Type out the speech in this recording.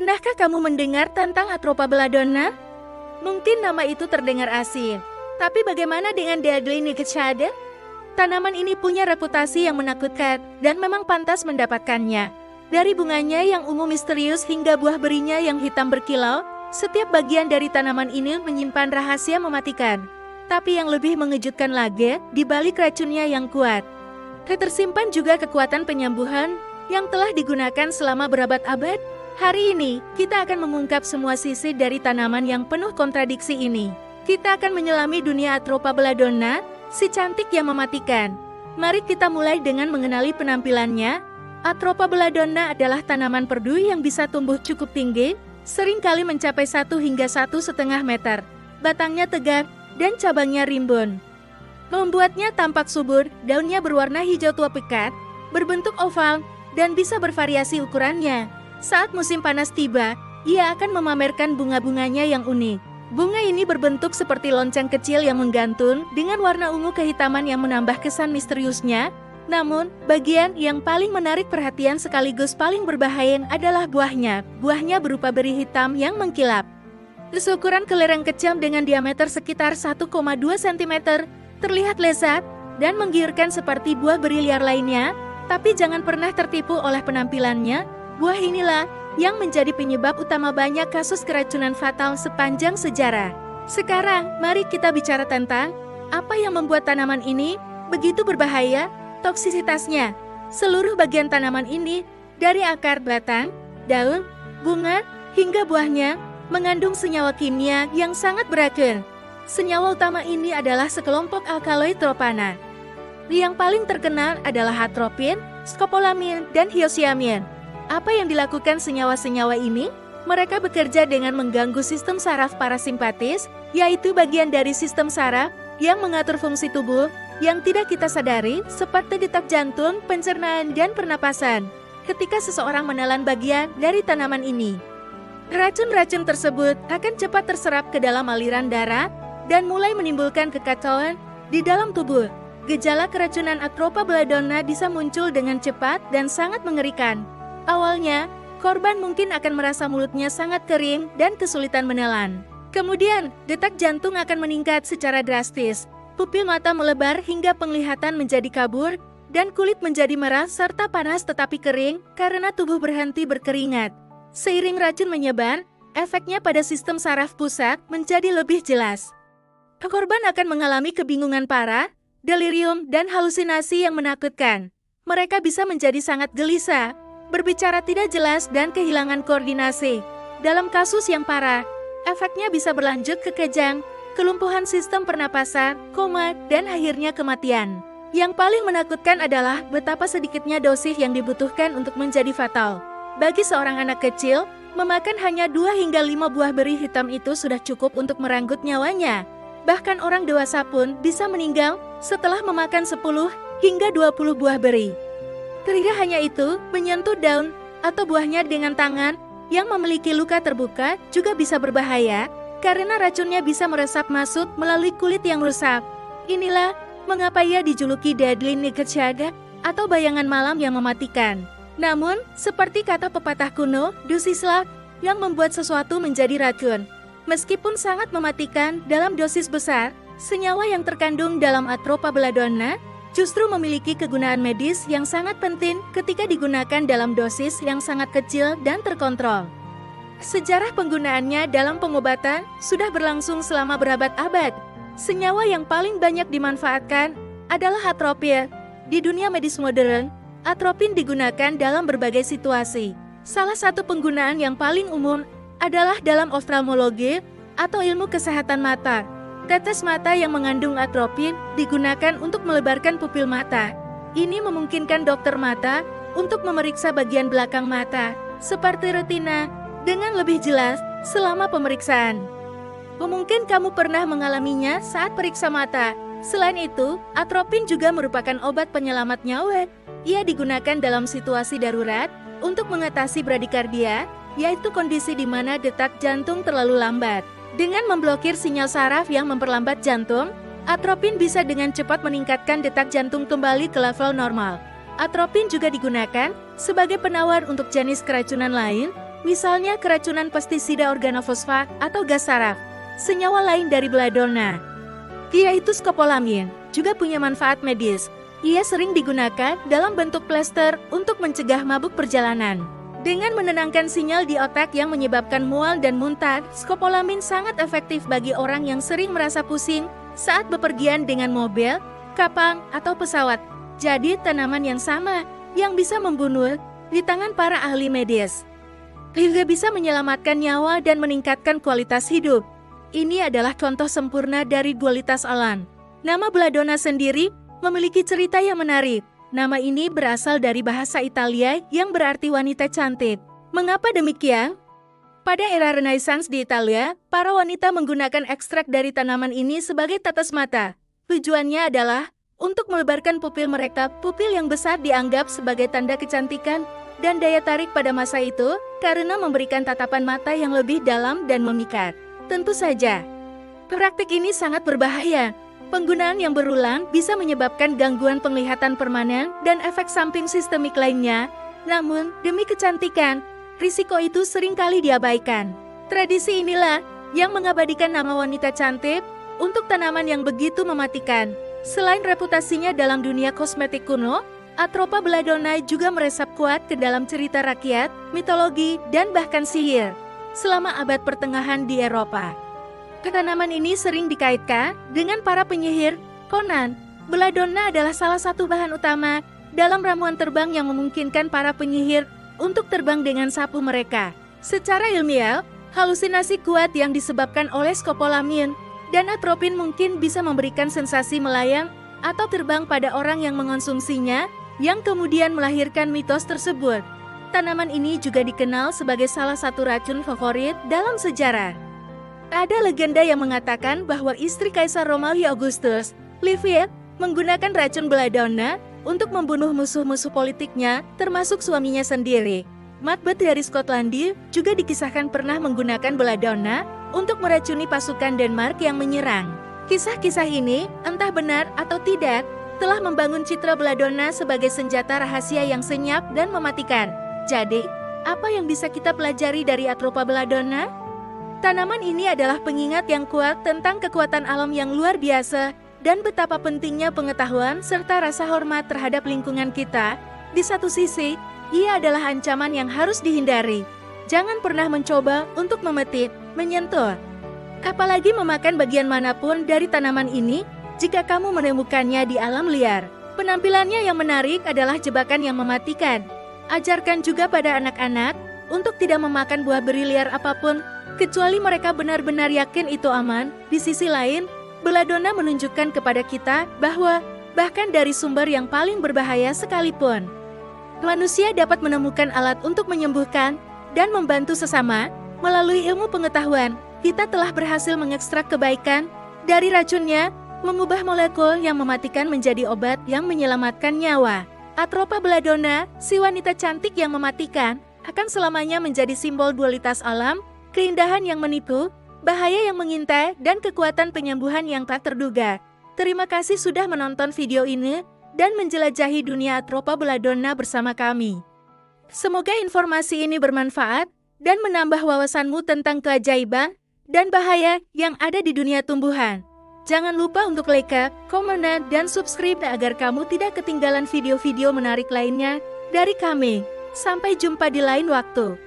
Pernahkah kamu mendengar tentang Atropa belladonna? Mungkin nama itu terdengar asing, tapi bagaimana dengan Deadly Nightshade? Tanaman ini punya reputasi yang menakutkan dan memang pantas mendapatkannya. Dari bunganya yang ungu misterius hingga buah berinya yang hitam berkilau, setiap bagian dari tanaman ini menyimpan rahasia mematikan. Tapi yang lebih mengejutkan lagi, di balik racunnya yang kuat, tersimpan juga kekuatan penyembuhan yang telah digunakan selama berabad-abad. Hari ini, kita akan mengungkap semua sisi dari tanaman yang penuh kontradiksi ini. Kita akan menyelami dunia Atropa belladonna, si cantik yang mematikan. Mari kita mulai dengan mengenali penampilannya. Atropa belladonna adalah tanaman perdu yang bisa tumbuh cukup tinggi, seringkali mencapai 1 hingga 1,5 meter. Batangnya tegak dan cabangnya rimbun, membuatnya tampak subur. Daunnya berwarna hijau tua pekat, berbentuk oval, dan bisa bervariasi ukurannya. Saat musim panas tiba, ia akan memamerkan bunga-bunganya yang unik. Bunga ini berbentuk seperti lonceng kecil yang menggantung dengan warna ungu kehitaman yang menambah kesan misteriusnya. Namun, bagian yang paling menarik perhatian sekaligus paling berbahaya adalah buahnya. Buahnya berupa beri hitam yang mengkilap. Seukuran kelereng kecil dengan diameter sekitar 1,2 cm, terlihat lezat dan menggiurkan seperti buah beri liar lainnya. Tapi jangan pernah tertipu oleh penampilannya. Buah inilah yang menjadi penyebab utama banyak kasus keracunan fatal sepanjang sejarah. Sekarang, mari kita bicara tentang apa yang membuat tanaman ini begitu berbahaya. Toksisitasnya. Seluruh bagian tanaman ini, dari akar, batang, daun, bunga, hingga buahnya, mengandung senyawa kimia yang sangat beracun. Senyawa utama ini adalah sekelompok alkaloid tropana. Yang paling terkenal adalah atropin, skopolamin, dan hyoscyamin. Apa yang dilakukan senyawa-senyawa ini? Mereka bekerja dengan mengganggu sistem saraf parasimpatis, yaitu bagian dari sistem saraf yang mengatur fungsi tubuh yang tidak kita sadari, seperti detak jantung, pencernaan, dan pernapasan. Ketika seseorang menelan bagian dari tanaman ini, racun-racun tersebut akan cepat terserap ke dalam aliran darah dan mulai menimbulkan kekacauan di dalam tubuh. Gejala keracunan Atropa belladonna bisa muncul dengan cepat dan sangat mengerikan. Awalnya, korban mungkin akan merasa mulutnya sangat kering dan kesulitan menelan. Kemudian, detak jantung akan meningkat secara drastis. Pupil mata melebar hingga penglihatan menjadi kabur, dan kulit menjadi merah serta panas tetapi kering karena tubuh berhenti berkeringat. Seiring racun menyebar, efeknya pada sistem saraf pusat menjadi lebih jelas. Korban akan mengalami kebingungan parah, delirium, dan halusinasi yang menakutkan. Mereka bisa menjadi sangat gelisah, berbicara tidak jelas, dan kehilangan koordinasi. Dalam kasus yang parah, efeknya bisa berlanjut ke kejang, kelumpuhan sistem pernapasan, koma, dan akhirnya kematian. Yang paling menakutkan adalah betapa sedikitnya dosis yang dibutuhkan untuk menjadi fatal. Bagi seorang anak kecil, memakan hanya 2 hingga 5 buah beri hitam itu sudah cukup untuk merenggut nyawanya. Bahkan orang dewasa pun bisa meninggal setelah memakan 10 hingga 20 buah beri. Tidak hanya itu, menyentuh daun atau buahnya dengan tangan yang memiliki luka terbuka juga bisa berbahaya karena racunnya bisa meresap masuk melalui kulit yang rusak. Inilah mengapa ia dijuluki Deadly Nightshade atau bayangan malam yang mematikan. Namun, seperti kata pepatah kuno, dosislah yang membuat sesuatu menjadi racun. Meskipun sangat mematikan dalam dosis besar, senyawa yang terkandung dalam Atropa belladonna justru memiliki kegunaan medis yang sangat penting ketika digunakan dalam dosis yang sangat kecil dan terkontrol. Sejarah penggunaannya dalam pengobatan sudah berlangsung selama berabad-abad. Senyawa yang paling banyak dimanfaatkan adalah atropin. Di dunia medis modern, atropin digunakan dalam berbagai situasi. Salah satu penggunaan yang paling umum adalah dalam oftalmologi atau ilmu kesehatan mata. Tetes mata yang mengandung atropin digunakan untuk melebarkan pupil mata. Ini memungkinkan dokter mata untuk memeriksa bagian belakang mata, seperti retina, dengan lebih jelas selama pemeriksaan. Mungkin kamu pernah mengalaminya saat periksa mata. Selain itu, atropin juga merupakan obat penyelamat nyawa. Ia digunakan dalam situasi darurat untuk mengatasi bradikardia, yaitu kondisi di mana detak jantung terlalu lambat. Dengan memblokir sinyal saraf yang memperlambat jantung, atropin bisa dengan cepat meningkatkan detak jantung kembali ke level normal. Atropin juga digunakan sebagai penawar untuk jenis keracunan lain, Misalnya keracunan pestisida organofosfat atau gas saraf. Senyawa lain dari belladonna, yaitu skopolamin, juga punya manfaat medis. Ia sering digunakan dalam bentuk plester untuk mencegah mabuk perjalanan. Dengan menenangkan sinyal di otak yang menyebabkan mual dan muntah, skopolamin sangat efektif bagi orang yang sering merasa pusing saat bepergian dengan mobil, kapal, atau pesawat. Jadi tanaman yang sama yang bisa membunuh di tangan para ahli medis juga bisa menyelamatkan nyawa dan meningkatkan kualitas hidup. Ini adalah contoh sempurna dari dualitas alam. Nama belladonna sendiri memiliki cerita yang menarik. Nama ini berasal dari bahasa Italia yang berarti wanita cantik. Mengapa demikian? Pada era Renaissance di Italia, para wanita menggunakan ekstrak dari tanaman ini sebagai tetes mata. Tujuannya adalah untuk melebarkan pupil mereka. Pupil yang besar dianggap sebagai tanda kecantikan dan daya tarik pada masa itu karena memberikan tatapan mata yang lebih dalam dan memikat. Tentu saja, praktik ini sangat berbahaya. Penggunaan yang berulang bisa menyebabkan gangguan penglihatan permanen dan efek samping sistemik lainnya. Namun, demi kecantikan, risiko itu seringkali diabaikan. Tradisi inilah yang mengabadikan nama wanita cantik untuk tanaman yang begitu mematikan. Selain reputasinya dalam dunia kosmetik kuno, Atropa belladonna juga meresap kuat ke dalam cerita rakyat, mitologi, dan bahkan sihir selama abad pertengahan di Eropa. Tanaman ini sering dikaitkan dengan para penyihir. Konon, belladonna adalah salah satu bahan utama dalam ramuan terbang yang memungkinkan para penyihir untuk terbang dengan sapu mereka. Secara ilmiah, halusinasi kuat yang disebabkan oleh skopolamin dan atropin mungkin bisa memberikan sensasi melayang atau terbang pada orang yang mengonsumsinya, yang kemudian melahirkan mitos tersebut. Tanaman ini juga dikenal sebagai salah satu racun favorit dalam sejarah. Ada legenda yang mengatakan bahwa istri Kaisar Romawi Augustus, Livia, menggunakan racun belladonna untuk membunuh musuh-musuh politiknya, termasuk suaminya sendiri. Macbeth dari Skotlandia juga dikisahkan pernah menggunakan belladonna untuk meracuni pasukan Denmark yang menyerang. Kisah-kisah ini, entah benar atau tidak, telah membangun citra belladonna sebagai senjata rahasia yang senyap dan mematikan. Jadi, apa yang bisa kita pelajari dari Atropa belladonna? Tanaman ini adalah pengingat yang kuat tentang kekuatan alam yang luar biasa dan betapa pentingnya pengetahuan serta rasa hormat terhadap lingkungan kita. Di satu sisi, ia adalah ancaman yang harus dihindari. Jangan pernah mencoba untuk memetik, menyentuh, apalagi memakan bagian manapun dari tanaman ini jika kamu menemukannya di alam liar. Penampilannya yang menarik adalah jebakan yang mematikan. Ajarkan juga pada anak-anak untuk tidak memakan buah beri liar apapun, kecuali mereka benar-benar yakin itu aman. Di sisi lain, belladonna menunjukkan kepada kita bahwa bahkan dari sumber yang paling berbahaya sekalipun, manusia dapat menemukan alat untuk menyembuhkan dan membantu sesama. Melalui ilmu pengetahuan, kita telah berhasil mengekstrak kebaikan dari racunnya, mengubah molekul yang mematikan menjadi obat yang menyelamatkan nyawa. Atropa belladonna, si wanita cantik yang mematikan, akan selamanya menjadi simbol dualitas alam, keindahan yang menipu, bahaya yang mengintai, dan kekuatan penyembuhan yang tak terduga. Terima kasih sudah menonton video ini dan menjelajahi dunia Atropa belladonna bersama kami. Semoga informasi ini bermanfaat dan menambah wawasanmu tentang keajaiban dan bahaya yang ada di dunia tumbuhan. Jangan lupa untuk like, komen, dan subscribe agar kamu tidak ketinggalan video-video menarik lainnya dari kami. Sampai jumpa di lain waktu.